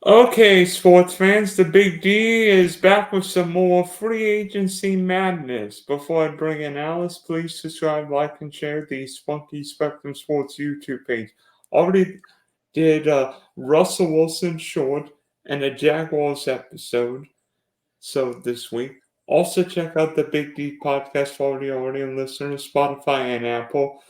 Okay, sports fans, the Big D is back with some more free agency madness. Before I bring in Alice, please subscribe, like, and share the Spunky Spectrum Sports YouTube page. Already did Russell Wilson short and a Jaguars episode this week. Also check out the Big D podcast for the audio listeners, Spotify and Apple.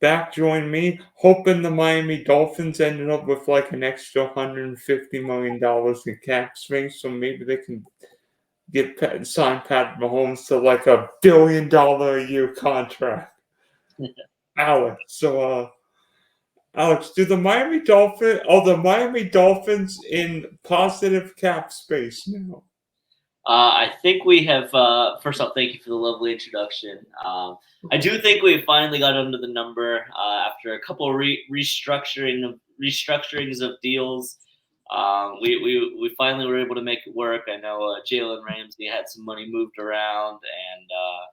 Back join me, hoping the Miami Dolphins ended up with like an extra $150 million in cap space, so maybe they can sign Pat Mahomes to like $1 billion a year contract. Alex, Alex, do the Miami Dolphins are the Miami Dolphins in positive cap space now? I think we have. First off, thank you for the lovely introduction. I do think we finally got under the number after a couple of restructurings of deals. We finally were able to make it work. I know Jalen Ramsey had some money moved around, and a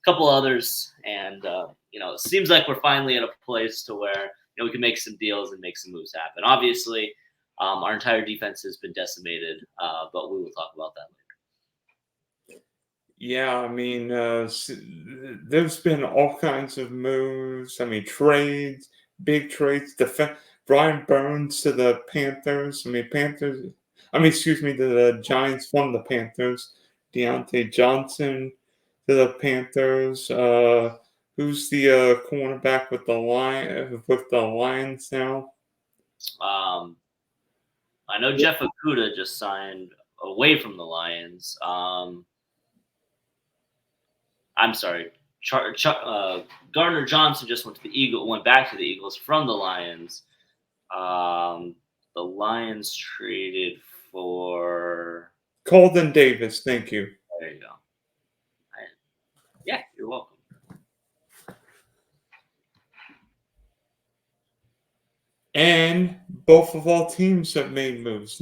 couple others, and it seems like we're finally at a place to where we can make some deals and make some moves happen. Obviously, our entire defense has been decimated, but we will talk about that later. Yeah, I mean, there's been all kinds of moves. I mean, trades, big trades. Brian Burns to the Panthers. Excuse me, to the Giants from the Panthers. Deontay Johnson to the Panthers. Who's the cornerback with the Lions now? I know Jeff Okudah just signed away from the Lions. I'm sorry, Gardner Johnson just went back to the Eagles from the Lions. The Lions traded for Colton Davis. Thank you. There you go. Yeah, you're welcome. And both of our teams have made moves.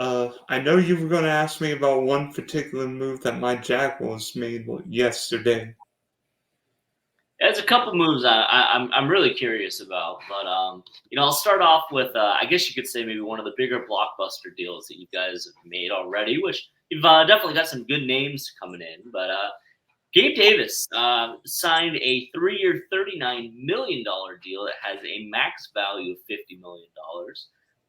I know you were going to ask me about one particular move that my Jaguars made yesterday. There's a couple moves I'm really curious about, but I'll start off with I guess you could say maybe one of the bigger blockbuster deals that you guys have made already, which you've definitely got some good names coming in. But Gabe Davis signed a 3-year, $39 million deal that has a max value of $50 million.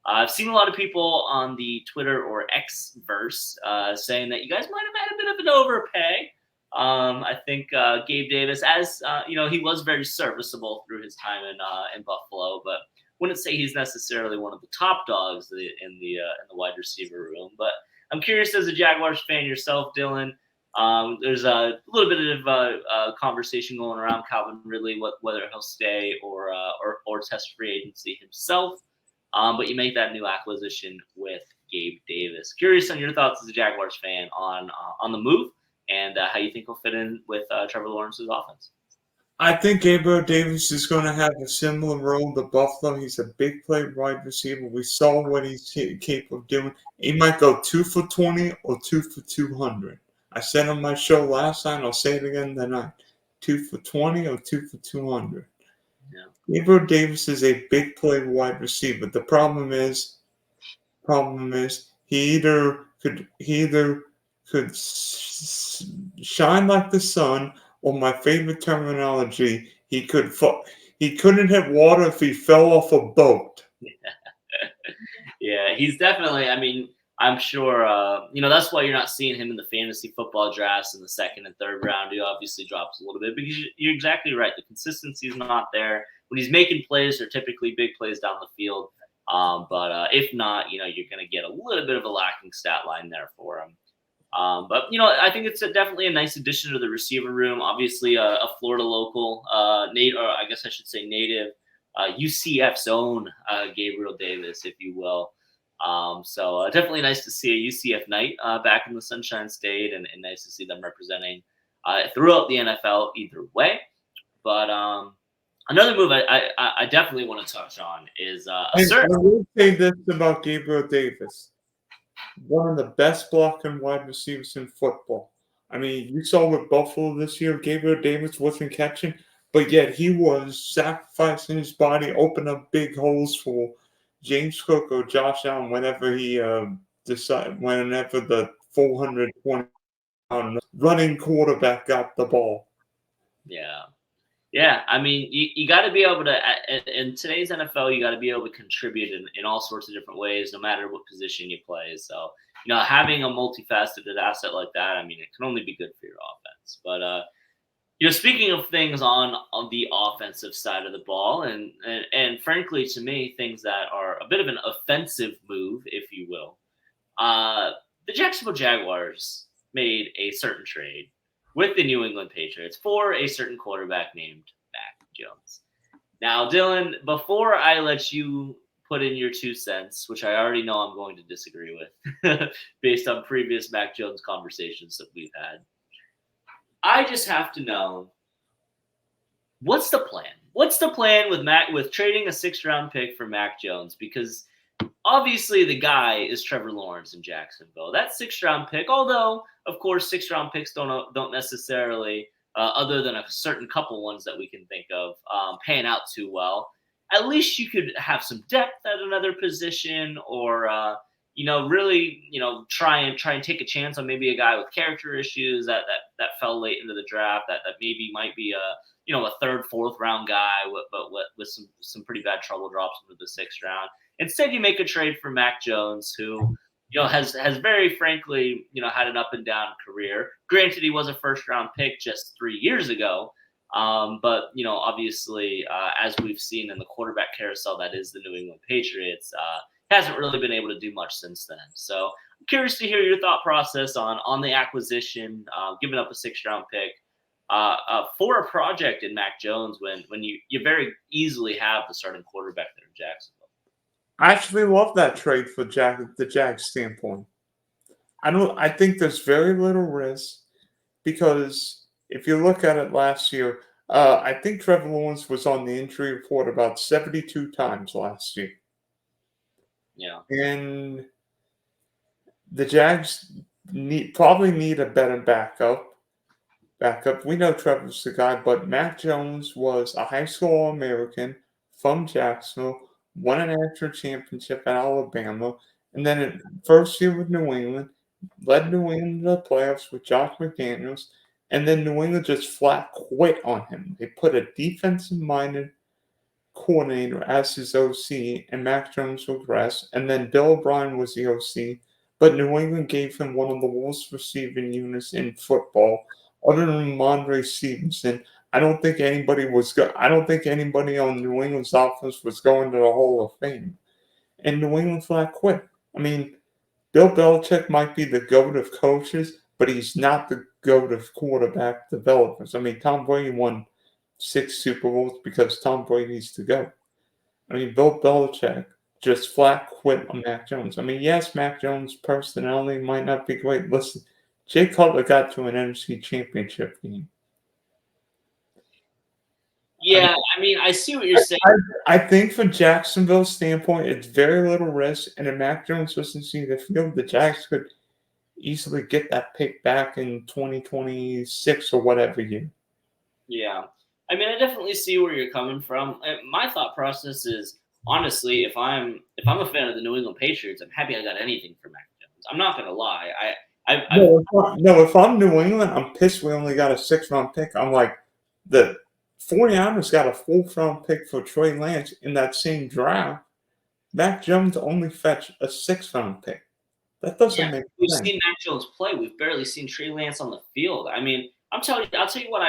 I've seen a lot of people on the Twitter or X-verse saying that you guys might have had a bit of an overpay. I think Gabe Davis, as he was very serviceable through his time in Buffalo, but wouldn't say he's necessarily one of the top dogs in the wide receiver room. But I'm curious, as a Jaguars fan yourself, Dylan. There's a little bit of conversation going around Calvin Ridley, whether he'll stay or test free agency himself. But you make that new acquisition with Gabe Davis. Curious on your thoughts as a Jaguars fan on the move and how you think he'll fit in with Trevor Lawrence's offense. I think Gabriel Davis is going to have a similar role to Buffalo. He's a big play wide receiver. We saw what he's capable of doing. He might go 2 for 20 or 2 for 200. I said on my show last night, I'll say it again tonight. 2 for 20 or 2 for 200. Yeah. Gabriel Davis is a big play wide receiver. The problem is he either could shine like the sun, or my favorite terminology, he couldn't hit water if he fell off a boat. Yeah, he's definitely. I mean, I'm sure. That's why you're not seeing him in the fantasy football drafts in the second and third round. He obviously drops a little bit, but you're exactly right. The consistency is not there. When he's making plays, they're typically big plays down the field. But if not, you're going to get a little bit of a lacking stat line there for him. But I think it's definitely a nice addition to the receiver room. Obviously, a Florida local, native, or I guess I should say native, UCF's own Gabriel Davis, if you will. So definitely nice to see a UCF Knight back in the Sunshine State, and nice to see them representing throughout the NFL either way. But another move I definitely want to touch on is I will say this about Gabriel Davis. One of the best blocking wide receivers in football. I mean, you saw with Buffalo this year, Gabriel Davis wasn't catching, but yet he was sacrificing his body, open up big holes for James Cook or Josh Allen whenever he whenever the 420-pound running quarterback got the ball. Yeah. Yeah, I mean, you got to be able to, in today's NFL, you got to be able to contribute in all sorts of different ways, no matter what position you play. So, having a multifaceted asset like that, I mean, it can only be good for your offense. But, speaking of things on the offensive side of the ball, and frankly, to me, things that are a bit of an offensive move, if you will, the Jacksonville Jaguars made a certain trade with the New England Patriots for a certain quarterback named Mac Jones. Now, Dylan, before I let you put in your 2 cents, which I already know I'm going to disagree with based on previous Mac Jones conversations that we've had, I just have to know, what's the plan? What's the plan with trading a 6th-round pick for Mac Jones? Because obviously, the guy is Trevor Lawrence in Jacksonville. That 6th-round pick, although, of course, 6th-round picks don't necessarily, other than a certain couple ones that we can think of, pan out too well. At least you could have some depth at another position, or really, try and take a chance on maybe a guy with character issues that fell late into the draft, that maybe might be a 3rd, 4th round guy, but with some pretty bad trouble drops into the 6th round. Instead, you make a trade for Mac Jones, who has very frankly had an up and down career. Granted, he was a 1st-round pick just 3 years ago, but obviously, as we've seen in the quarterback carousel that is the New England Patriots, hasn't really been able to do much since then. So I'm curious to hear your thought process on the acquisition, giving up a 6th-round pick for a project in Mac Jones when you very easily have the starting quarterback there in Jacksonville. I actually love that trade for the Jags standpoint. I think there's very little risk because if you look at it last year, I think Trevor Lawrence was on the injury report about 72 times last year. Yeah. And the Jags probably need a better backup. We know Trevor's the guy, but Mac Jones was a high school All-American from Jacksonville, won a national championship at Alabama, and then in first year with New England, led New England to the playoffs with Josh McDaniels, and then New England just flat quit on him. They put a defensive-minded coordinator as his OC, and Mac Jones regressed, and then Bill O'Brien was the OC, but New England gave him one of the worst receiving units in football. Other than Mondre Stevenson, I don't think anybody on New England's offense was going to the Hall of Fame. And New England flat quit. I mean, Bill Belichick might be the GOAT of coaches, but he's not the GOAT of quarterback developers. I mean, Tom Brady won 6 Super Bowls because Tom Brady's the GOAT. I mean, Bill Belichick just flat quit on Mac Jones. I mean, yes, Mac Jones' personality might not be great. Listen, Jay Cutler got to an NFC championship game. Yeah, I mean, I see what you're saying. I think from Jacksonville's standpoint, it's very little risk, and if Mac Jones doesn't see the field, the Jags could easily get that pick back in 2026 or whatever year. Yeah. I mean, I definitely see where you're coming from. My thought process is, honestly, if I'm a fan of the New England Patriots, I'm happy I got anything for Mac Jones. I'm not gonna lie. If I'm New England, I'm pissed we only got a 6th-round pick. I'm like, the 49ers got a 4th-round pick for Trey Lance in that same draft. Mac Jones only fetched a 6th-round pick. That doesn't make we've sense. seen Mac Jones play. We've barely seen Trey Lance on the field. I mean, I'll tell you what.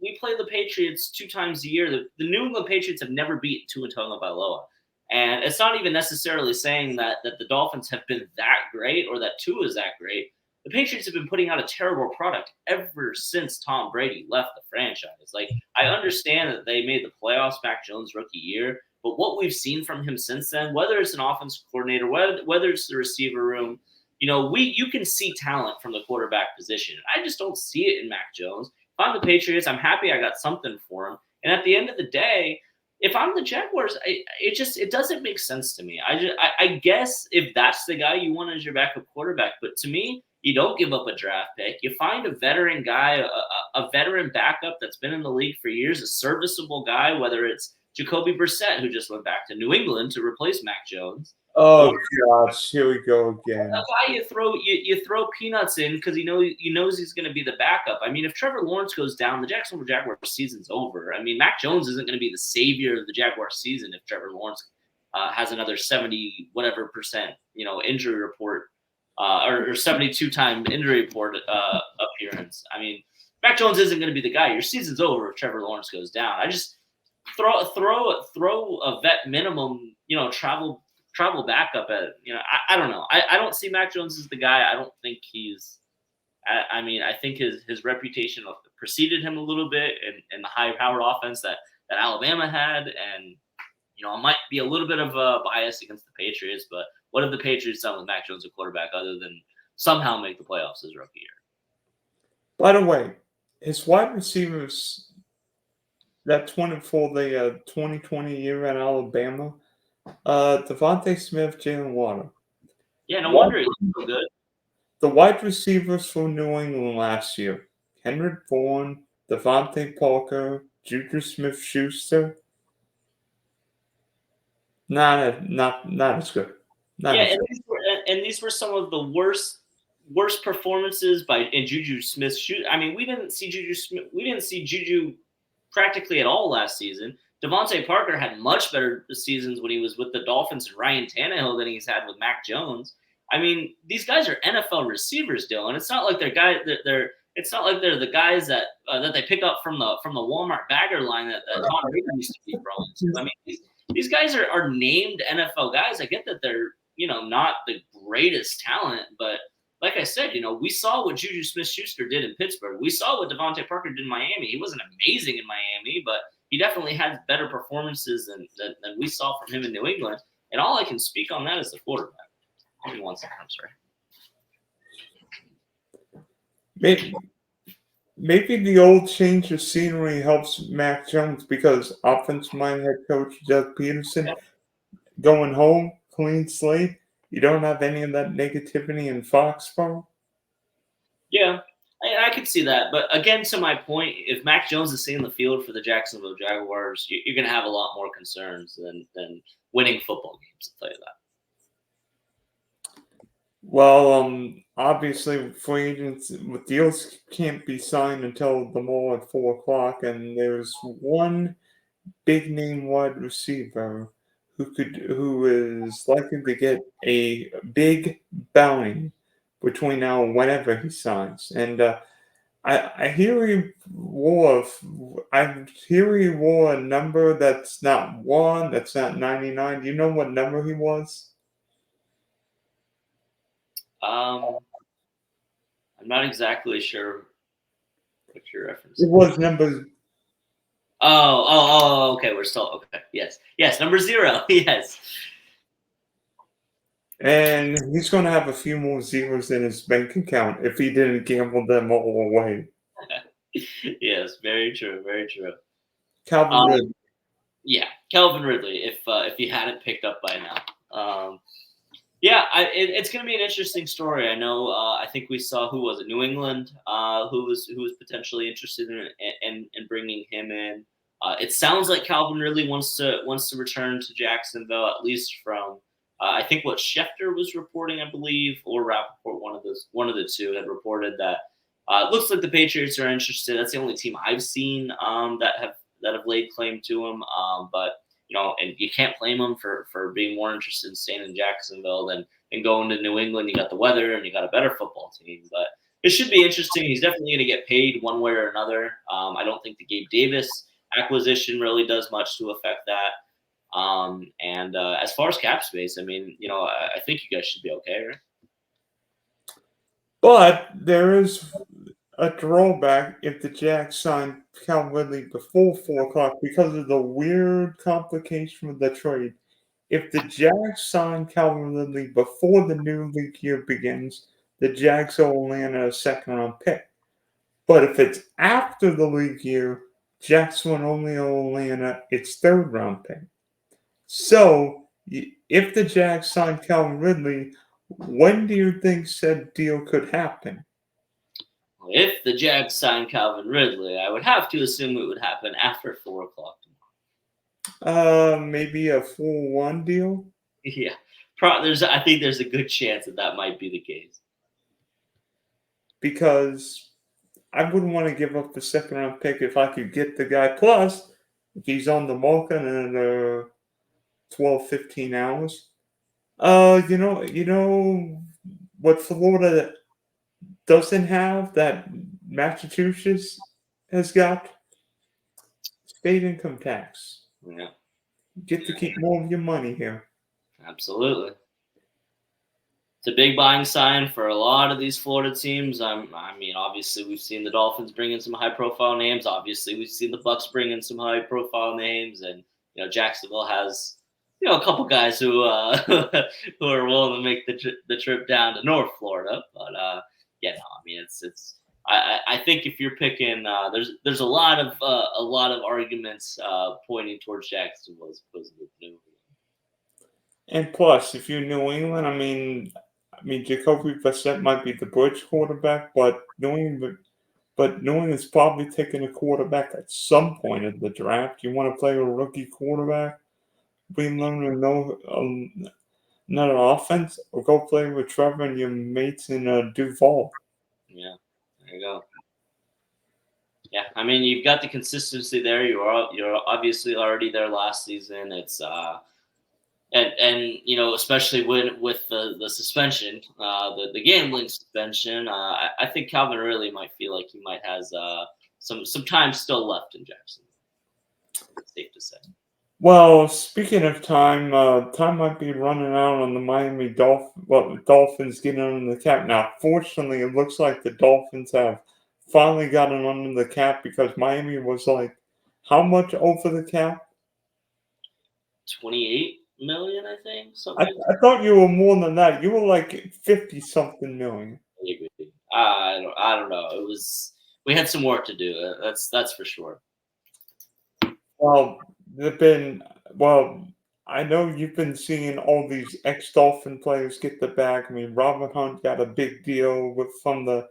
We play the Patriots 2 times a year. The New England Patriots have never beaten Tua Tagovailoa, and it's not even necessarily saying that the Dolphins have been that great or that Tua is that great. The Patriots have been putting out a terrible product ever since Tom Brady left the franchise. Like, I understand that they made the playoffs Mac Jones' rookie year, but what we've seen from him since then, whether it's an offensive coordinator, whether it's the receiver room, you can see talent from the quarterback position. I just don't see it in Mac Jones. If I'm the Patriots, I'm happy I got something for him. And at the end of the day, if I'm the Jaguars, it doesn't make sense to me. I guess if that's the guy you want as your backup quarterback, but to me, You don't give up a draft pick. You find a veteran guy, a veteran backup that's been in the league for years, a serviceable guy, whether it's Jacoby Brissett, who just went back to New England to replace Mac Jones. Oh gosh, here we go again. A guy you throw peanuts in because he knows he's going to be the backup. I mean, if Trevor Lawrence goes down, the Jacksonville Jaguars season's over. I mean, Mac Jones isn't going to be the savior of the Jaguars season if Trevor Lawrence has another 70 whatever percent injury report or 72 time injury report appearance. I mean, Mac Jones isn't going to be the guy. Your season's over if Trevor Lawrence goes down. I just throw a vet minimum, travel backup at, I don't know. I don't see Mac Jones as the guy. I don't think he's, I mean, I think his reputation preceded him a little bit in the high-powered offense that Alabama had. And, it might be a little bit of a bias against the Patriots, but what have the Patriots done with Mac Jones at quarterback other than somehow make the playoffs his rookie year? By the way, his wide receivers that 2020 year at Alabama, Devontae Smith, Jalen Water. Yeah, no wonder he looked so good. The wide receivers for New England last year: Henry Bourne, Devontae Parker, Juju Smith-Schuster. Not as good. These were some of the worst performances in Juju Smith-Schuster. I mean, we didn't see Juju practically at all last season. Devontae Parker had much better seasons when he was with the Dolphins and Ryan Tannehill than he's had with Mac Jones. I mean, these guys are NFL receivers, Dylan. It's not like it's not like they're the guys that they pick up from the Walmart bagger line that Tom Brady used to be throwing to. I mean, these guys are named NFL guys. I get that they're not the greatest talent, but like I said, we saw what Juju Smith-Schuster did in Pittsburgh. We saw what Devontae Parker did in Miami. He wasn't amazing in Miami, but he definitely had better performances than we saw from him in New England. And all I can speak on that is the quarterback. Give me 1 second. I'm sorry. Maybe the old change of scenery helps Mac Jones because offensive-minded head coach Doug Peterson going home, clean slate. You don't have any of that negativity in Foxborough? Yeah, I could see that. But again, to my point, if Mac Jones is seeing the field for the Jacksonville Jaguars, you're going to have a lot more concerns than winning football games, I'll tell you that. Well, obviously, free agents with deals can't be signed until the mall at 4:00, and there's one big name wide receiver who is likely to get a big bounty between now and whenever he signs. And I hear he wore a number that's not 1, that's not 99. Do you know what number he was? I'm not exactly sure what you're referencing. It was number. Okay. We're still okay. Yes. Number 0. Yes. And he's going to have a few more zeros in his bank account if he didn't gamble them all away. Yes, very true. Very true. Calvin Ridley. Yeah, Calvin Ridley. If he hadn't picked up by now. It's going to be an interesting story. I know. I think we saw New England, who was potentially interested in bringing him in. It sounds like Calvin Ridley wants to return to Jacksonville, at least from I think what Schefter was reporting, I believe, or Rappaport, one of the two had reported that it looks like the Patriots are interested. That's the only team I've seen that have laid claim to him. But and you can't blame them for being more interested in staying in Jacksonville than going to New England. You got the weather and you got a better football team. But it should be interesting. He's definitely going to get paid one way or another. I don't think the Gabe Davis acquisition really does much to affect that. And as far as cap space, I mean, I think you guys should be okay, right? But there is a drawback if the Jags sign Calvin Ridley before 4:00 because of the weird complication with the trade. If the Jags sign Calvin Ridley before the new league year begins, the Jags owe Atlanta a second-round pick. But if it's after the league year, Jacksonville only owe Atlanta its third-round pick. So if the Jags sign Calvin Ridley, When do you think said deal could happen? If the Jags sign Calvin Ridley, I would have to assume it would happen after 4 o'clock Maybe a full one deal? tomorrow. Yeah, I think there's a good chance that that might be the case. Because I wouldn't want to give up the second round pick if I could get the guy. Plus, if he's on the market in another 12, 15 hours. You know what Florida doesn't have that Massachusetts has got? State income tax. Yeah, You get to keep more of your money here. absolutely. It's a big buying sign for a lot of these Florida teams. I mean, obviously, we've seen the Dolphins bring in some high-profile names. Obviously, we've seen the Bucks bring in some high-profile names, and Jacksonville has a couple guys who who are willing to make the trip down to North Florida. But yeah, no, I mean, it's. I think if you're picking, there's a lot of arguments pointing towards Jacksonville as opposed to New England. And plus, if you're New England, I mean, Jacoby Brissett might be the bridge quarterback, but New England's probably taking a quarterback at some point in the draft. You want to play a rookie quarterback, bring them to know another offense, or go play with Trevor and your mates in Duval. Yeah, there you go. Yeah, I mean you've got the consistency there. You're obviously already there last season. It's and especially with the suspension, the gambling suspension. I think Calvin really might feel like he might has some time still left in Jackson. It's safe to say. Well, speaking of time, time might be running out on the Miami Dolphins. Well, the Dolphins getting under the cap now. Fortunately, it looks like the Dolphins have finally gotten under the cap because Miami was like, how much over the cap? 28 million, I think. I, Something. I thought you were more than that. You were like 50 something million. I don't know. We had some work to do. That's for sure. Well, they've been well. I know you've been seeing all these ex-Dolphin players get the bag. I mean, Robert Hunt got a big deal from the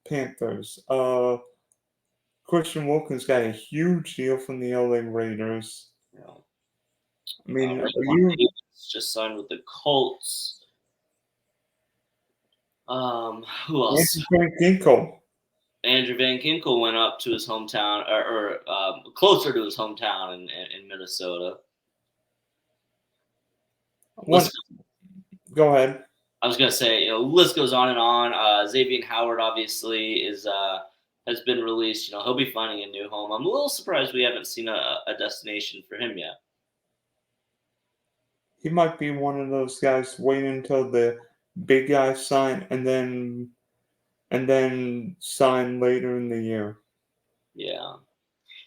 Panthers. Christian Wilkins got a huge deal from the LA Raiders. You know, I mean, are Raekwon you Davis just signed with the Colts. Who else? Andrew Van Ginkel? Andrew Van Ginkel went up to his hometown, or closer to his hometown in Minnesota. What? Go ahead. I was gonna say, list goes on and on. Xavier Howard obviously has been released. He'll be finding a new home. I'm a little surprised we haven't seen a destination for him yet. He might be one of those guys waiting until the big guys sign and then sign later in the year. Yeah.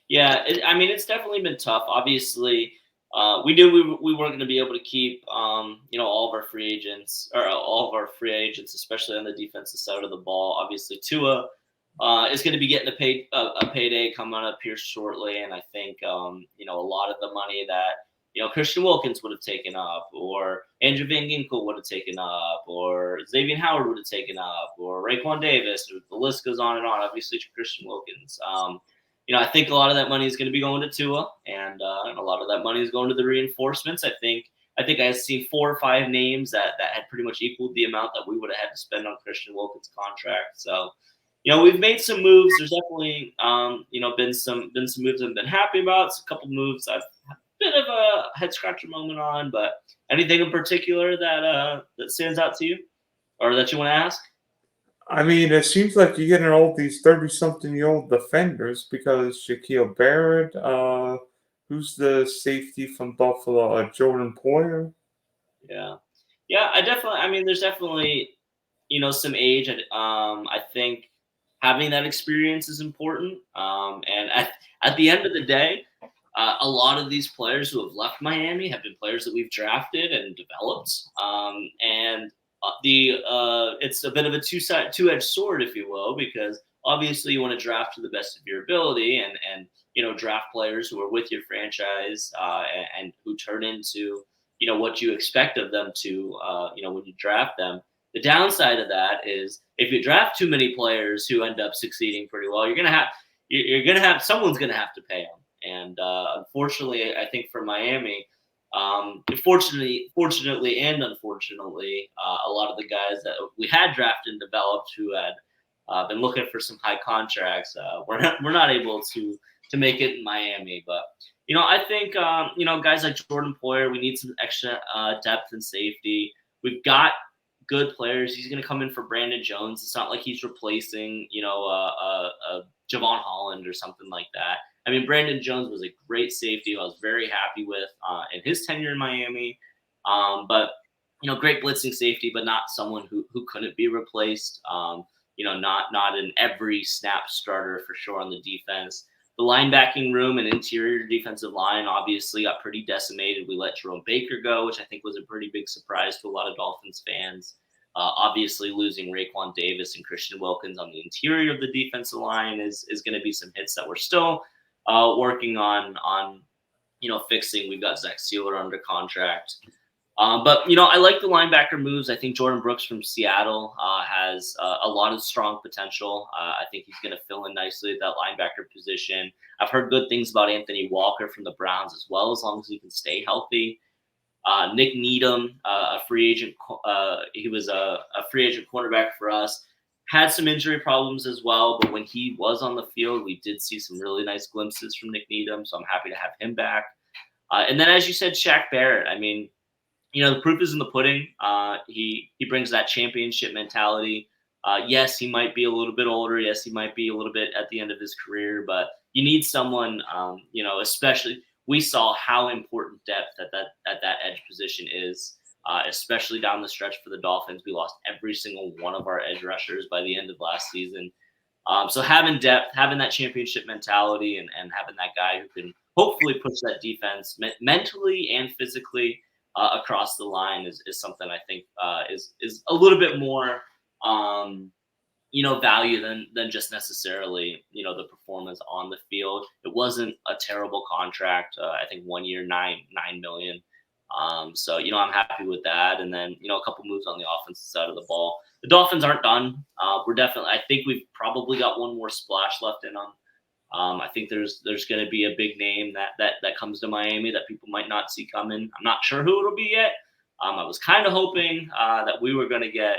Yeah, I mean, it's definitely been tough. Obviously, we knew we weren't going to be able to keep, all of our free agents, or all of our free agents, especially on the defensive side of the ball. Obviously, Tua is going to be getting a payday coming up here shortly, and I think, a lot of the money that Christian Wilkins would have taken up, or Andrew Van Ginkel would have taken up, or Xavier Howard would have taken up, or Raekwon Davis. The list goes on and on. Obviously, to Christian Wilkins. I think a lot of that money is going to be going to Tua, and a lot of that money is going to the reinforcements. I think I've seen 4 or 5 names that had pretty much equaled the amount that we would have had to spend on Christian Wilkins' contract. So, we've made some moves. There's definitely, been some moves I've been happy about. It's a couple moves I've had a bit of a head scratcher moment on. But anything in particular that stands out to you, or that you want to ask? I mean, it seems like you're getting all these 30-something-year-old defenders because Shaquille Barrett, who's the safety from Buffalo, Jordan Poyer. Yeah, I mean, there's definitely some age. I think having that experience is important. And at the end of the day, a lot of these players who have left Miami have been players that we've drafted and developed. And it's a bit of a two-edged sword, if you will, because obviously you want to draft to the best of your ability and draft players who are with your franchise and who turn into what you expect of them to when you draft them. The downside of that is if you draft too many players who end up succeeding pretty well, you're gonna have someone's gonna have to pay them. And unfortunately, I think for Miami, fortunately and unfortunately, a lot of the guys that we had drafted and developed who had been looking for some high contracts, we're not able to make it in Miami. But I think guys like Jordan Poyer, we need some extra depth and safety. We've got good players. He's going to come in for Brandon Jones. It's not like he's replacing Javon Holland or something like that. I mean, Brandon Jones was a great safety. I was very happy with in his tenure in Miami. But great blitzing safety, but not someone who couldn't be replaced. Not an every snap starter for sure on the defense. The linebacking room and interior defensive line obviously got pretty decimated. We let Jerome Baker go, which I think was a pretty big surprise to a lot of Dolphins fans. Obviously, losing Raekwon Davis and Christian Wilkins on the interior of the defensive line is going to be some hits that we're still working on fixing. We've got Zach Sealer under contract. But I like the linebacker moves. I think Jordan Brooks from Seattle has a lot of strong potential. I think he's going to fill in nicely at that linebacker position. I've heard good things about Anthony Walker from the Browns as well, as long as he can stay healthy. Nick Needham, a free agent, he was a free agent cornerback for us. Had some injury problems as well, but when he was on the field, we did see some really nice glimpses from Nick Needham, so I'm happy to have him back. And then, as you said, Shaq Barrett. I mean, the proof is in the pudding. He brings that championship mentality. Yes, he might be a little bit older. Yes, he might be a little bit at the end of his career, but you need someone, especially we saw how important depth at that edge position is, especially down the stretch for the Dolphins. We lost every single one of our edge rushers by the end of last season. So having depth, having that championship mentality, and having that guy who can hopefully push that defense mentally and physically across the line is something I think is a little bit more value than just necessarily the performance on the field. It wasn't a terrible contract. I think 1 year, $9 million. So I'm happy with that. And then a couple moves on the offensive side of the ball. The Dolphins aren't done. I think we've probably got one more splash left in them. I think there's going to be a big name that comes to Miami that people might not see coming. I'm not sure who it'll be yet. I was kind of hoping that we were going to get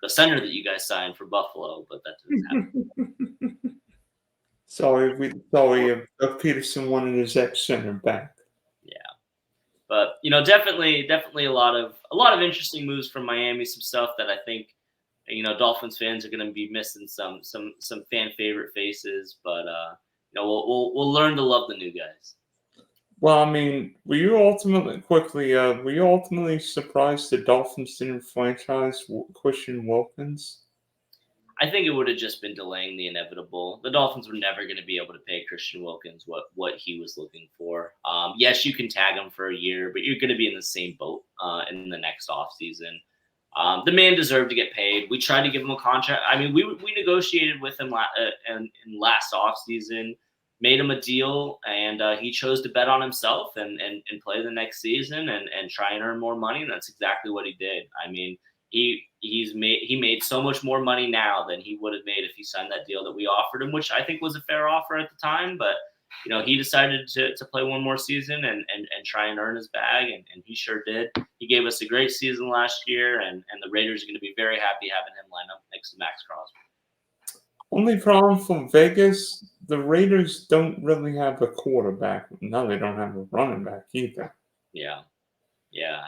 the center that you guys signed for Buffalo, but that didn't happen. Sorry, Peterson wanted his ex-center back. Yeah, but definitely a lot of interesting moves from Miami. Some stuff that I think Dolphins fans are going to be missing some fan favorite faces, but we'll learn to love the new guys. Well, I mean, were you ultimately surprised the Dolphins didn't franchise Christian Wilkins? I think it would have just been delaying the inevitable. The Dolphins were never going to be able to pay Christian Wilkins what he was looking for. Yes, you can tag him for a year, but you're going to be in the same boat in the next offseason. The man deserved to get paid. We tried to give him a contract. I mean, we negotiated with him in last offseason, made him a deal, and he chose to bet on himself and play the next season and try and earn more money. And that's exactly what he did. I mean, he made so much more money now than he would have made if he signed that deal that we offered him, which I think was a fair offer at the time. But he decided to play one more season and try and earn his bag, and he sure did. He gave us a great season last year, and the Raiders are going to be very happy having him line up next to Max Crosby. Only problem for Vegas, the Raiders don't really have a quarterback. No, they don't have a running back either. Yeah.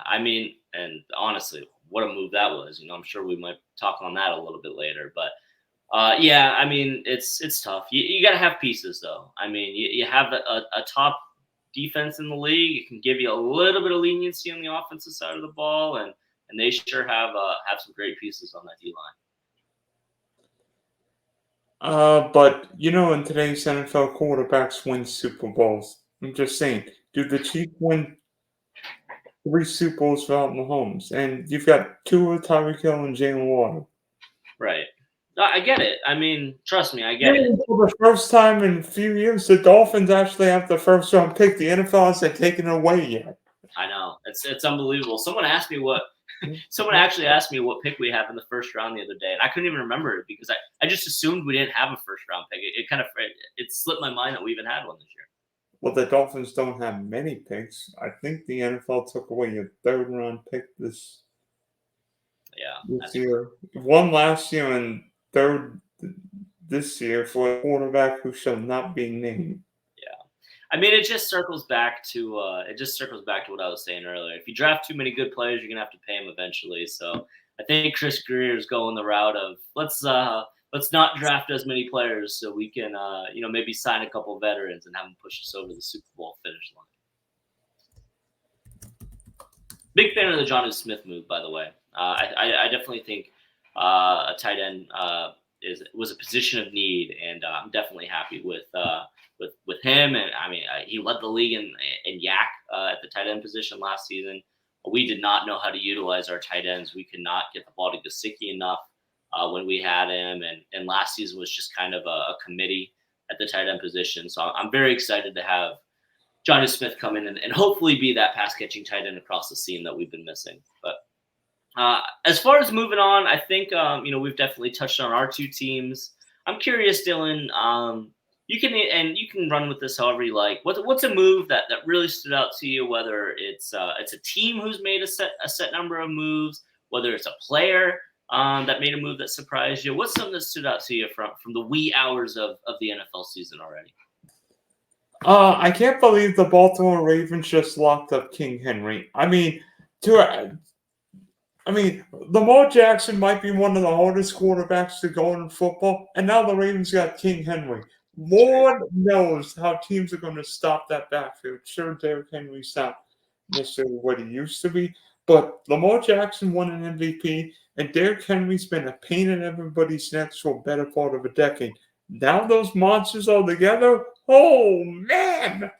I mean, and honestly, what a move that was. I'm sure we might talk on that a little bit later, but I mean, it's tough. You got to have pieces, though. I mean, you have a top defense in the league. It can give you a little bit of leniency on the offensive side of the ball, and they sure have some great pieces on that D-line. But in today's NFL, quarterbacks win Super Bowls. I'm just saying, do the Chiefs win 3 Super Bowls without Mahomes? And you've got Tua, Tyreek Hill, and Jalen Waddle. Right. I get it. I mean, trust me, I get it. For the first time in a few years, the Dolphins actually have the first round pick. The NFL hasn't taken it away yet. I know. It's unbelievable. Someone asked me what Someone actually asked me what pick we have in the first round the other day, and I couldn't even remember it because I just assumed we didn't have a first round pick. It kind of it slipped my mind that we even had one this year. Well, the Dolphins don't have many picks. I think the NFL took away a third round pick this year. One last year and third this year for a quarterback who shall not be named. Yeah, I mean, it just circles back to what I was saying earlier. If you draft too many good players, you're gonna have to pay them eventually. So I think Chris Greer is going the route of let's not draft as many players so we can maybe sign a couple veterans and have them push us over the Super Bowl finish line. Big fan of the Jonnu Smith move, by the way. I definitely think a tight end was a position of need, and I'm definitely happy with him. And I mean, he led the league in yak at the tight end position last season. We did not know how to utilize our tight ends. We could not get the ball to Gesicki enough when we had him, and last season was just kind of a committee at the tight end position. So I'm very excited to have Jonnu Smith come in and hopefully be that pass-catching tight end across the seam that we've been missing. But as far as moving on, I think we've definitely touched on our two teams. I'm curious, Dylan. You can run with this however you like. What's a move that really stood out to you? Whether it's a team who's made a set number of moves, whether it's a player that made a move that surprised you. What's something that stood out to you from the wee hours of the NFL season already? I can't believe the Baltimore Ravens just locked up King Henry. I mean, Lamar Jackson might be one of the hardest quarterbacks to go in football, and now the Ravens got King Henry. Lord knows how teams are going to stop that backfield. Sure, Derrick Henry's not necessarily what he used to be, but Lamar Jackson won an MVP, and Derrick Henry's been a pain in everybody's necks for a better part of a decade. Now those monsters all together, oh man!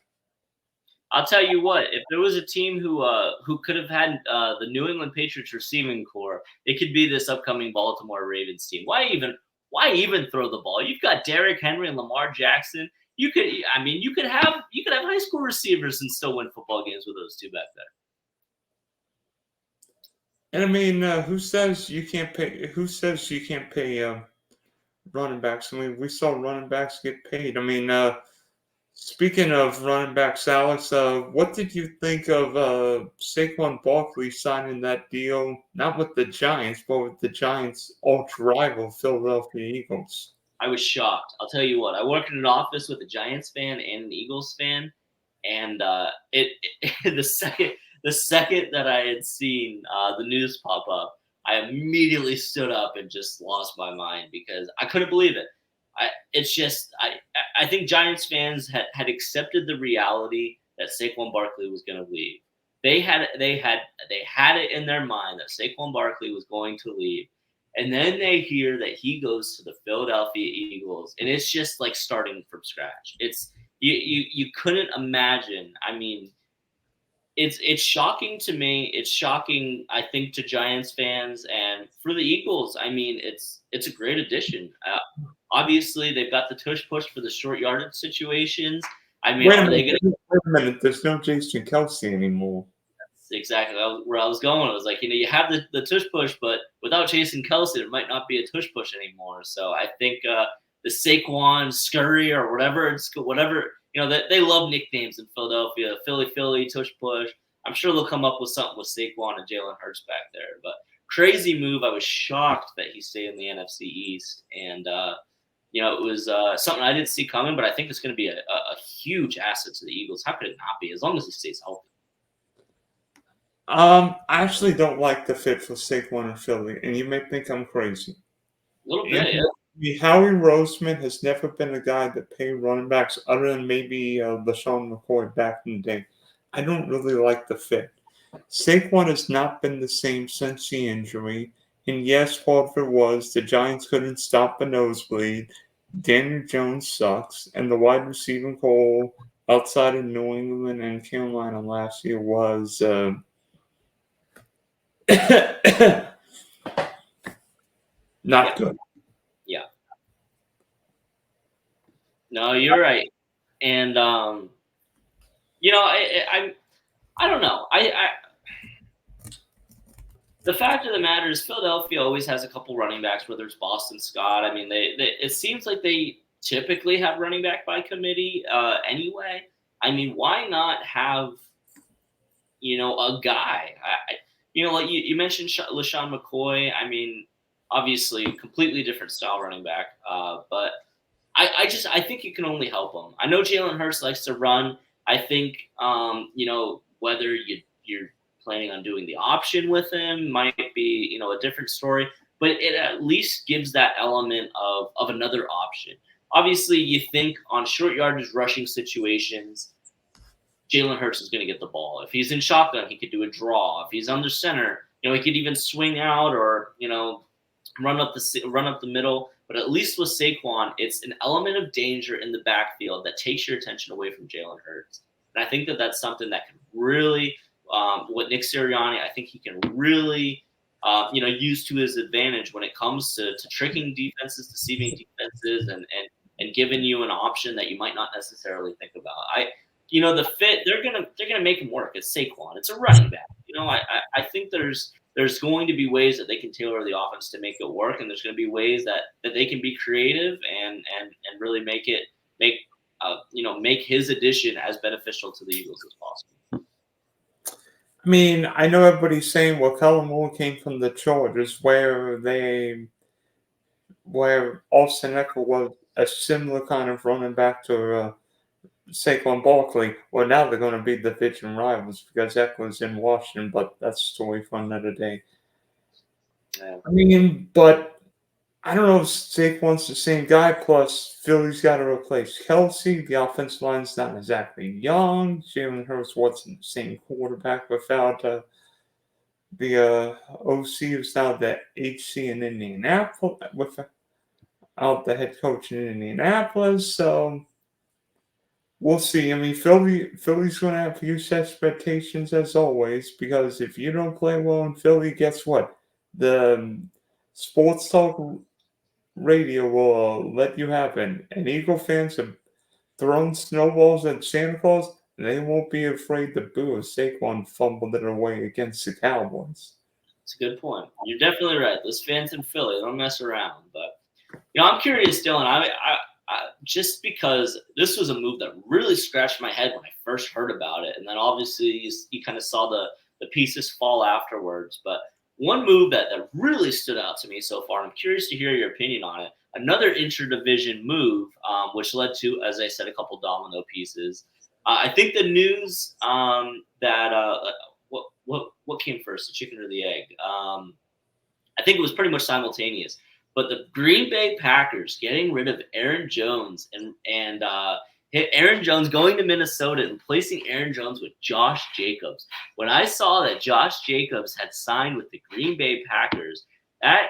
I'll tell you what. If there was a team who could have had the New England Patriots receiving core, it could be this upcoming Baltimore Ravens team. Why even throw the ball? You've got Derrick Henry and Lamar Jackson. You could have high school receivers and still win football games with those two back there. And I mean, who says you can't pay? Who says you can't pay running backs? I mean, we saw running backs get paid. I mean, speaking of running backs, Alex, what did you think of Saquon Barkley signing that deal? Not with the Giants, but with the Giants' ultra-rival Philadelphia Eagles. I was shocked. I'll tell you what. I worked in an office with a Giants fan and an Eagles fan, and the second that I had seen the news pop up, I immediately stood up and just lost my mind because I couldn't believe it. I think Giants fans had accepted the reality that Saquon Barkley was going to leave. They had it in their mind that Saquon Barkley was going to leave, and then they hear that he goes to the Philadelphia Eagles, and it's just like starting from scratch. It's you couldn't imagine. I mean, it's shocking to me. It's shocking, I think, to Giants fans, and for the Eagles, I mean, it's a great addition. Obviously, they've got the tush push for the short yardage situations. I mean, wait a minute. There's no Jason Kelce anymore. That's exactly where I was going. I was like, you have the tush push, but without Jason Kelce, it might not be a tush push anymore. So I think the Saquon Scurry or whatever, they love nicknames in Philadelphia. Philly, tush push. I'm sure they'll come up with something with Saquon and Jalen Hurts back there. But crazy move. I was shocked that he stayed in the NFC East, and it was something I didn't see coming, but I think it's going to be a huge asset to the Eagles. How could it not be, as long as he stays healthy? I actually don't like the fit for Saquon and Philly, and you may think I'm crazy. A little bit, yeah. Howie Roseman has never been a guy that paid running backs other than maybe LaShawn McCoy back in the day. I don't really like the fit. Saquon has not been the same since the injury. And yes, part of it was the Giants couldn't stop a nosebleed. Daniel Jones sucks. And the wide receiving core outside of New England and Carolina last year was not good. Yeah. No, you're right. And, I don't know. the fact of the matter is Philadelphia always has a couple running backs, whether it's Boston Scott. I mean, they it seems like they typically have running back by committee anyway. I mean, why not have a guy? Like you mentioned LaShawn McCoy. I mean, obviously, completely different style running back, but I think it can only help him. I know Jalen Hurts likes to run. I think whether you're planning on doing the option with him might be a different story, but it at least gives that element of another option. Obviously, you think on short yardage rushing situations, Jalen Hurts is going to get the ball. If he's in shotgun, he could do a draw. If he's under center, he could even swing out or run up the middle. But at least with Saquon, it's an element of danger in the backfield that takes your attention away from Jalen Hurts. And I think that that's something that can really, what Nick Sirianni, I think he can really, use to his advantage when it comes to tricking defenses, deceiving defenses, and giving you an option that you might not necessarily think about. The fit, they're gonna make him work. It's Saquon. It's a running back. I think there's going to be ways that they can tailor the offense to make it work, and there's going to be ways that they can be creative and really make his addition as beneficial to the Eagles as possible. I mean, I know everybody's saying, well, Kellen Moore came from the Chargers, where Austin Eckler was a similar kind of running back to Saquon Barkley. Well, now they're going to be division rivals because Eckler's in Washington, but that's a story for another day. Yeah. I mean, but I don't know if Saquon's the same guy. Plus, Philly's got to replace Kelsey. The offensive line's not exactly young. Jalen Hurts wasn't the same quarterback without the OC who's now the HC in Indianapolis, without the head coach in Indianapolis. So we'll see. I mean, Philly's going to have huge expectations as always because if you don't play well in Philly, guess what? The sports talk radio will let you happen. And Eagle fans have thrown snowballs at Santa Claus. They won't be afraid to boo if Saquon fumbled it away against the Cowboys. That's a good point. You're definitely right. Those fans in Philly don't mess around. But I'm curious, Dylan. I just because this was a move that really scratched my head when I first heard about it, and then obviously you kind of saw the pieces fall afterwards. But one move that really stood out to me so far, I'm curious to hear your opinion on it. Another interdivision move, which led to, as I said, a couple domino pieces. I think the news that what came first, the chicken or the egg? I think it was pretty much simultaneous. But the Green Bay Packers getting rid of Aaron Jones and Aaron Jones going to Minnesota and placing Aaron Jones with Josh Jacobs. When I saw that Josh Jacobs had signed with the Green Bay Packers, that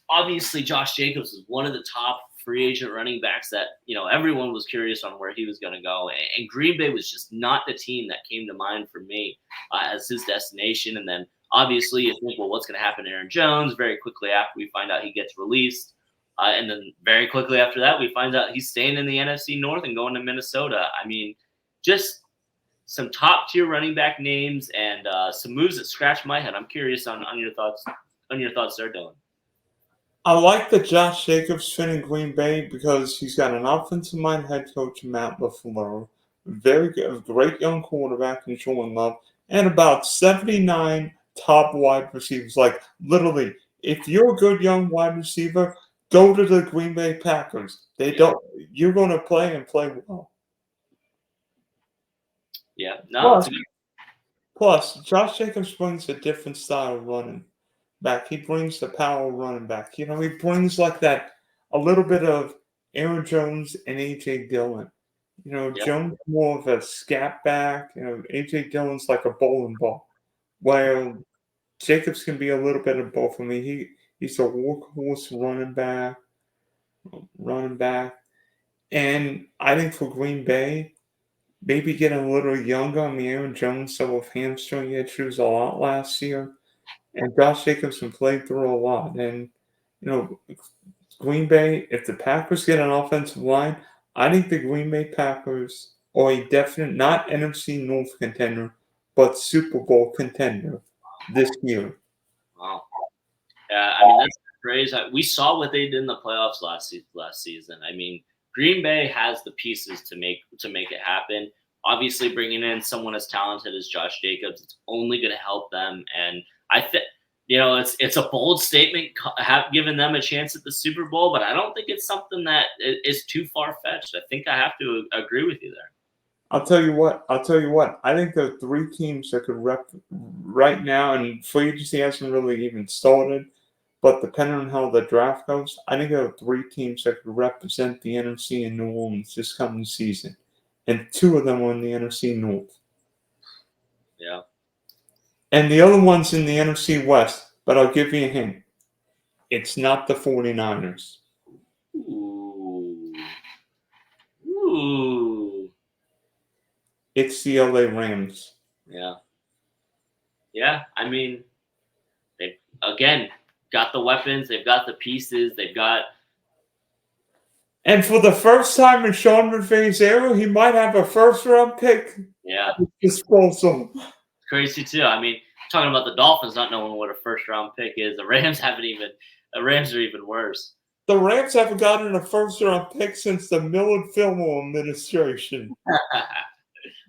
obviously Josh Jacobs is one of the top free agent running backs that, everyone was curious on where he was going to go. And Green Bay was just not the team that came to mind for me as his destination. And then obviously you think, well, what's going to happen to Aaron Jones? Very quickly after we find out he gets released. And then very quickly after that, we find out he's staying in the NFC North and going to Minnesota. I mean, just some top-tier running back names and some moves that scratch my head. I'm curious on your thoughts there, Dylan. I like the Josh Jacobs fit in Green Bay because he's got an offensive-minded head coach, Matt LaFleur, very good, great young quarterback in Jordan Love, and about 79 top wide receivers. Like, literally, if you're a good young wide receiver, go to the Green Bay Packers. You're going to play and play well. Yeah. No. Plus, Josh Jacobs brings a different style of running back. He brings the power running back. He brings like that, a little bit of Aaron Jones and A.J. Dillon. Jones more of a scat back. A.J. Dillon's like a bowling ball. While Jacobs can be a little bit of both. I mean, he's a workhorse running back. And I think for Green Bay, maybe getting a little younger. I mean, Aaron Jones still with hamstring issues a lot last year. And Josh Jacobson played through a lot. And, Green Bay, if the Packers get an offensive line, I think the Green Bay Packers are a definite, not NFC North contender, but Super Bowl contender this year. Wow. Yeah, I mean that's crazy. We saw what they did in the playoffs last season. I mean, Green Bay has the pieces to make it happen. Obviously, bringing in someone as talented as Josh Jacobs, it's only going to help them. And I think it's a bold statement, giving them a chance at the Super Bowl, but I don't think it's something that is too far fetched. I think I have to agree with you there. I'll tell you what. I think there are 3 teams that could rep right now, and free agency hasn't really even started. But depending on how the draft goes, I think there are 3 teams that could represent the NFC in New Orleans this coming season, and 2 of them are in the NFC North. Yeah. And the other one's in the NFC West, but I'll give you a hint. It's not the 49ers. Ooh. It's the LA Rams. Yeah. Yeah, I mean, they've, again, got the weapons. They've got the pieces. They've got... And for the first time in Sean McVay's era, he might have a first-round pick. Yeah. Disposal. Crazy, too. I mean, talking about the Dolphins not knowing what a first-round pick is, the Rams are even worse. The Rams haven't gotten a first-round pick since the Millard Fillmore administration.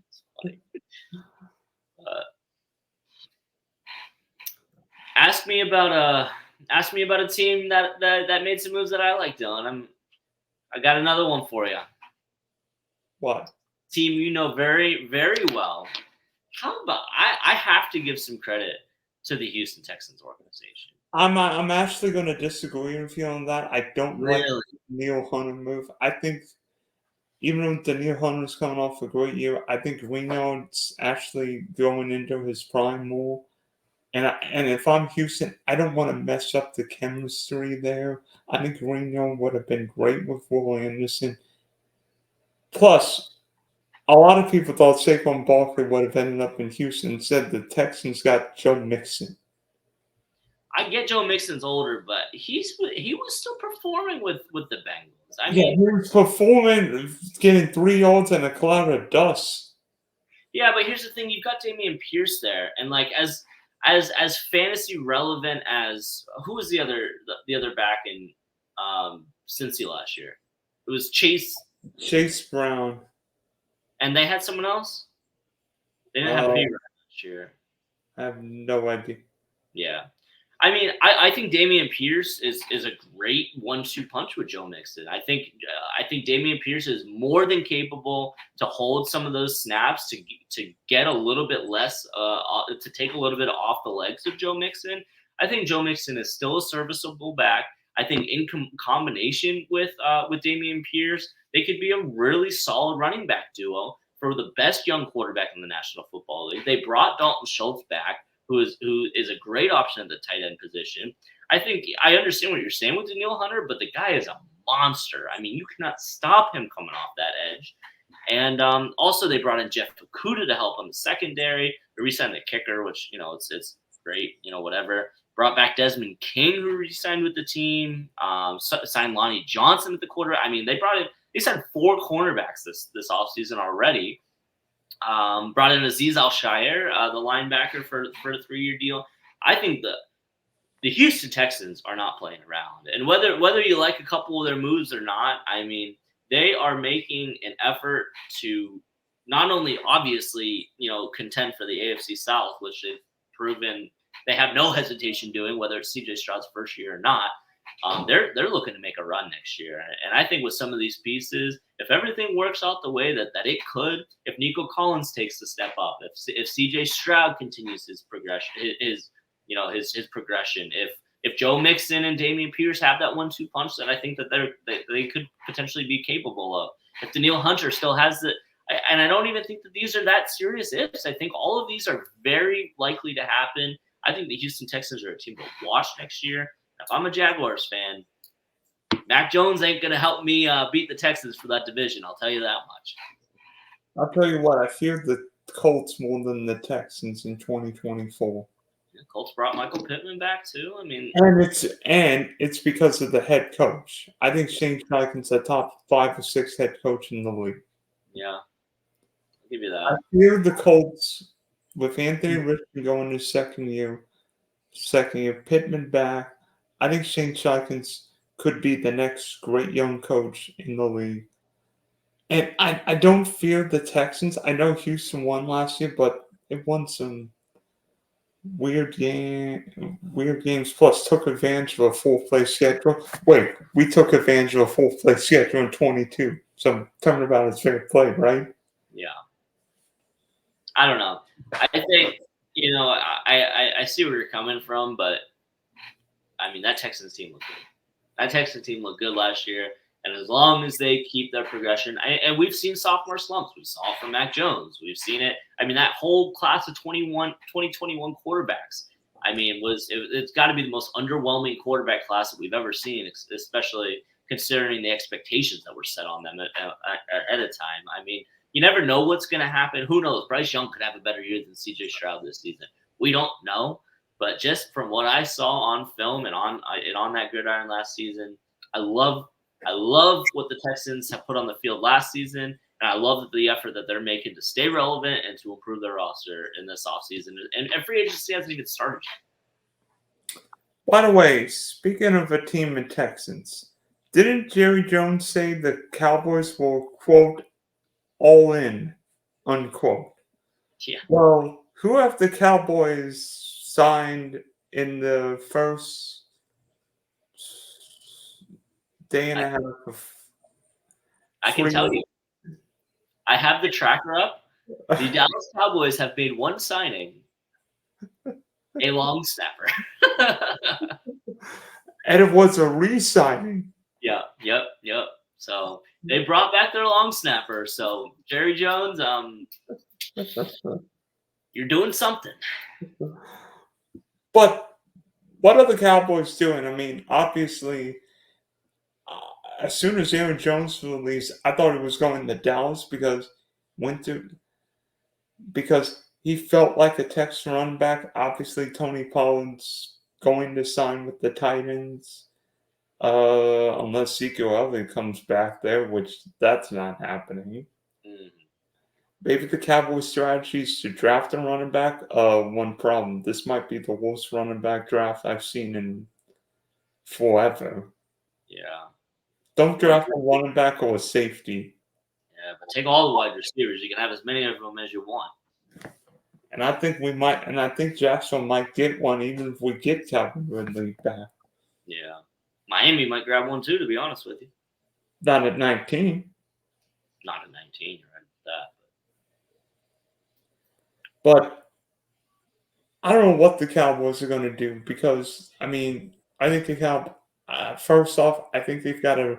It's funny. Ask me about a team that made some moves that I like, Dylan. I got another one for you. What? Team you know very, very well. How about I have to give some credit to the Houston Texans organization. I'm actually going to disagree with you on that. I don't like the Danielle Hunter move. I think even though Danielle Hunter's coming off a great year, I think Reno's actually going into his prime more. And if I'm Houston, I don't want to mess up the chemistry there. I think Reno would have been great with Will Anderson. Plus, a lot of people thought Saquon Barkley would have ended up in Houston. Instead, the Texans got Joe Mixon. I get Joe Mixon's older, but he was still performing with the Bengals. I mean, he was performing, getting 3 yards and a cloud of dust. Yeah, but here's the thing: you've got Dameon Pierce there, and like as fantasy relevant as who was the other back in Cincy last year? It was Chase Brown, and they had someone else. They didn't have a last year. I have no idea. Yeah. I mean, I think Dameon Pierce is a great 1-2 punch with Joe Mixon. I think Dameon Pierce is more than capable to hold some of those snaps to get a little bit less to take a little bit off the legs of Joe Mixon. I think Joe Mixon is still a serviceable back. I think in combination with Dameon Pierce, they could be a really solid running back duo for the best young quarterback in the National Football League. They brought Dalton Schultz back, who is a great option at the tight end position. I think I understand what you're saying with Danielle Hunter, but the guy is a monster. I mean, you cannot stop him coming off that edge. And also they brought in Jeff Okudah to help on the secondary. They re-signed the kicker, which, it's great, whatever. Brought back Desmond King, who re-signed with the team. Signed Lonnie Johnson at the quarterback. I mean, they signed 4 cornerbacks this offseason already. Brought in Azeez Al-Shaair, the linebacker, for a 3-year deal. I think the Houston Texans are not playing around. And whether you like a couple of their moves or not, I mean, they are making an effort to not only obviously, contend for the AFC South, which they've proven they have no hesitation doing, whether it's CJ Stroud's first year or not. They're looking to make a run next year. And I think with some of these pieces, if everything works out the way that it could, if Nico Collins takes the step up, if CJ Stroud continues his progression, his progression, if Joe Mixon and Dameon Pierce have that 1-2 punch that I think that they could potentially be capable of, if Danielle Hunter still has and I don't even think that these are that serious ifs. I think all of these are very likely to happen. I think the Houston Texans are a team to watch next year. If I'm a Jaguars fan, Mac Jones ain't going to help me beat the Texans for that division. I'll tell you that much. I'll tell you what, I fear the Colts more than the Texans in 2024. The Colts brought Michael Pittman back too. I mean, and it's because of the head coach. I think Shane Steichen's a top 5 or 6 head coach in the league. Yeah, I'll give you that. I fear the Colts with Anthony Richardson going his second year. Second year, Pittman back. I think Shane Steichen could be the next great young coach in the league. And I don't fear the Texans. I know Houston won last year, but it won some weird games. Plus, took advantage of a full play schedule. Wait, we took advantage of a full play schedule in 22. So turnabout is fair play, right? Yeah. I don't know. I think I see where you're coming from, but I mean that Texans team looked good. That Texans team looked good last year, and as long as they keep their progression, and we've seen sophomore slumps. We saw it from Mac Jones. We've seen it. I mean, that whole class of 2021 quarterbacks. I mean, it's got to be the most underwhelming quarterback class that we've ever seen, especially considering the expectations that were set on them ahead of time. I mean, you never know what's going to happen. Who knows? Bryce Young could have a better year than C.J. Stroud this season. We don't know. But just from what I saw on film and on that gridiron last season, I love what the Texans have put on the field last season, and I love the effort that they're making to stay relevant and to improve their roster in this offseason. And free agency hasn't even started yet. By the way, speaking of a team in Texans, didn't Jerry Jones say the Cowboys will, quote, all in, unquote? Yeah. Well, who have the Cowboys signed in the first day and a half of I can tell you. I have the tracker up. The Dallas Cowboys have made one signing, a long snapper. And it was a re-signing. Yep. So they brought back their long snapper. So Jerry Jones, you're doing something. But what are the Cowboys doing? I mean, obviously, as soon as Aaron Jones released, I thought he was going to Dallas because he felt like a Texan running back. Obviously, Tony Pollard's going to sign with the Titans, unless Ezekiel Elliott comes back there, which that's not happening. Mm-hmm. Maybe the Cowboys' strategy is to draft a running back. One problem: this might be the worst running back draft I've seen in forever. Yeah. Don't draft a running back or a safety. Yeah, but take all the wide receivers. You can have as many of them as you want. And I think we might, and I think Jacksonville might get one, even if we get Calvin Ridley back. Yeah. Miami might grab one too, to be honest with you. Not at 19. Not at 19, you're right with that. But I don't know what the Cowboys are going to do because, I mean, I think first off, I think they've got to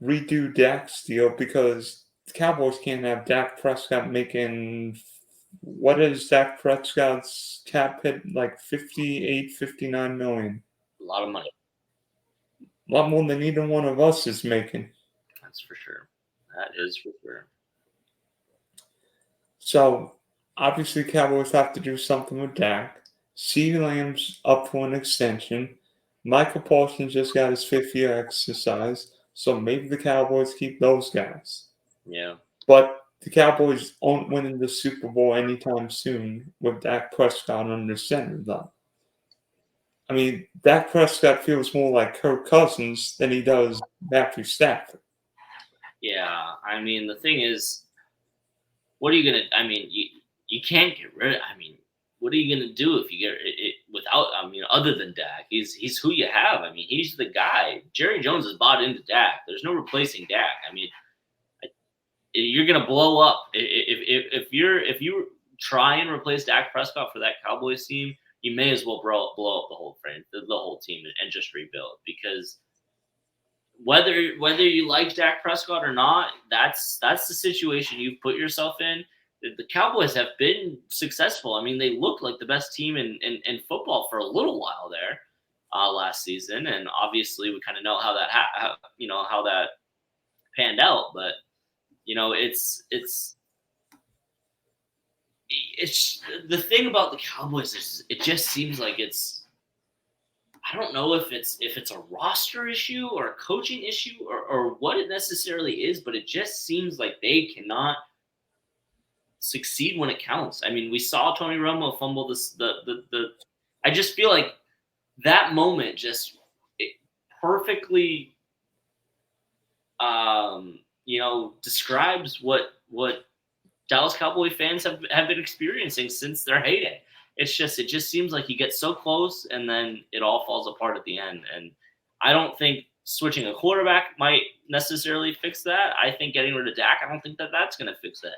redo Dak's deal because the Cowboys can't have Dak Prescott making, what is Dak Prescott's cap hit, like 58, 59 million? A lot of money. A lot more than either one of us is making. That's for sure. That is for sure. So, obviously, Cowboys have to do something with Dak. CeeDee Lamb's up for an extension. Michael Paulson just got his 5th-year exercise, so maybe the Cowboys keep those guys. Yeah. But the Cowboys aren't winning the Super Bowl anytime soon with Dak Prescott under center, though. I mean, Dak Prescott feels more like Kirk Cousins than he does Matthew Stafford. Yeah, I mean, the thing is, what are you going to – I mean, you can't get rid of – I mean, what are you going to do if you get it without – I mean, other than Dak? He's who you have. I mean, he's the guy. Jerry Jones has bought into Dak. There's no replacing Dak. I mean, you're going to blow up. If you try and replace Dak Prescott for that Cowboys team, you may as well blow up the whole frame, the whole team, and just rebuild. Because whether you like Dak Prescott or not, that's the situation you've put yourself in. The Cowboys have been successful. I mean, they looked like the best team in football for a little while there last season, and obviously we kind of know how that how that panned out. But it's the thing about the Cowboys is it just seems like I don't know if it's a roster issue or a coaching issue or what it necessarily is, but it just seems like they cannot succeed when it counts. I mean, we saw Tony Romo fumble the I just feel like that moment just perfectly, describes what Dallas Cowboy fans have been experiencing since their heyday. It just seems like you get so close and then it all falls apart at the end. And I don't think switching a quarterback might necessarily fix that. I think getting rid of Dak, I don't think that's going to fix that.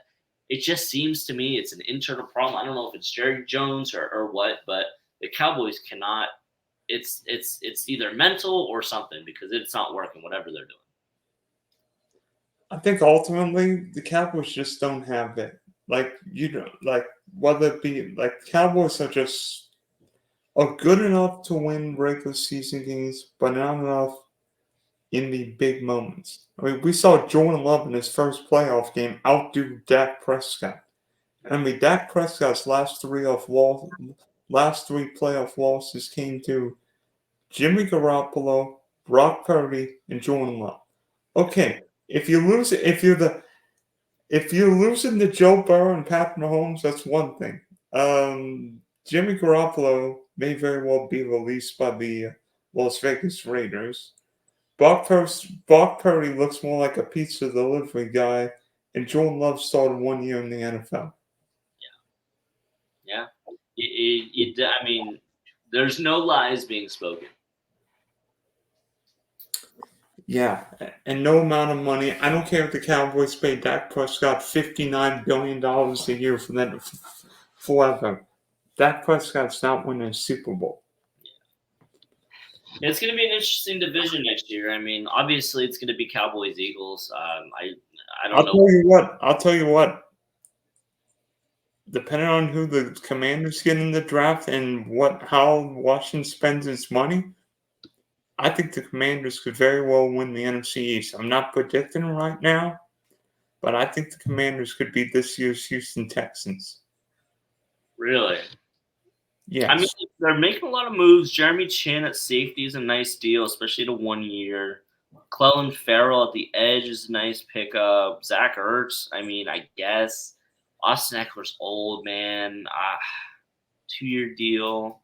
It just seems to me it's an internal problem. I don't know if it's Jerry Jones or what, but the Cowboys cannot. It's either mental or something because it's not working, whatever they're doing. I think ultimately the Cowboys just don't have it. Like, whether it be like Cowboys are good enough to win regular season games, but not enough in the big moments. I mean, we saw Jordan Love in his first playoff game outdo Dak Prescott. I mean, Dak Prescott's last three playoff losses came to Jimmy Garoppolo, Brock Purdy, and Jordan Love. Okay, if you're losing to Joe Burrow and Pat Mahomes, that's one thing. Jimmy Garoppolo may very well be released by the Las Vegas Raiders. Brock Purdy looks more like a pizza delivery guy, and Jordan Love started 1 year in the NFL. Yeah. I mean, there's no lies being spoken. Yeah, and no amount of money. I don't care if the Cowboys pay Dak Prescott $59 billion a year for that forever. Dak Prescott's not winning a Super Bowl. It's going to be an interesting division next year. I mean, obviously, it's going to be Cowboys Eagles. I don't know. I'll tell you what. Depending on who the Commanders get in the draft and how Washington spends its money, I think the Commanders could very well win the NFC East. I'm not predicting right now, but I think the Commanders could be this year's Houston Texans. Really? Yes. I mean, they're making a lot of moves. Jeremy Chin at safety is a nice deal, especially to 1 year. Clelin Ferrell at the edge is a nice pickup. Zach Ertz, I mean, I guess. Austin Eckler's old, man. 2-year deal.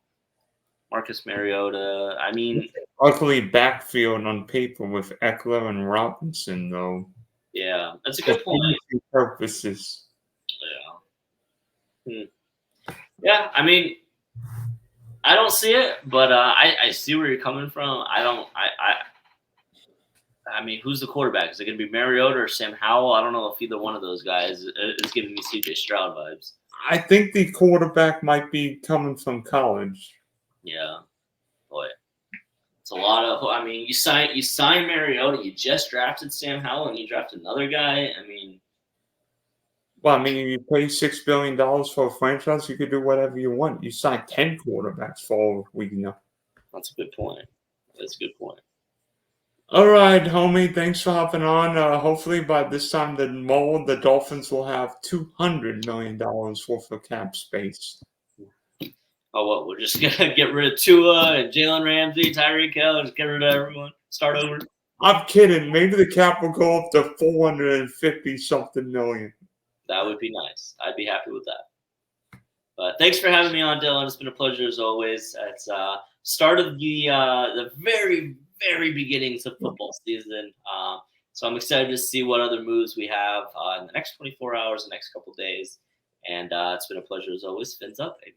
Marcus Mariota. I mean, ugly backfield on paper with Eckler and Robinson, though. Yeah, that's a good point. Purposes. Yeah. Yeah, I mean, I don't see it, but I see where you're coming from. I mean, who's the quarterback? Is it going to be Mariota or Sam Howell? I don't know if either one of those guys is giving me CJ Stroud vibes. I think the quarterback might be coming from college. Yeah, boy, it's a lot of. I mean, you sign Mariota. You just drafted Sam Howell, and you draft another guy. I mean, well, I mean, you pay $6 billion for a franchise, you could do whatever you want. You sign 10 quarterbacks for all we know. That's a good point. All right, homie. Thanks for hopping on. Hopefully, by this time, the Dolphins will have $200 million worth of cap space. Oh, what? We're just gonna get rid of Tua and Jalen Ramsey, Tyreek Hill, and just get rid of everyone. Start over. I'm kidding. Maybe the cap will go up to 450-something million. That would be nice. I'd be happy with that. But thanks for having me on, Dylan. It's been a pleasure as always. It's start of the very, very beginnings of football season. So I'm excited to see what other moves we have in the next 24 hours, the next couple days. And it's been a pleasure as always. Fins up, baby.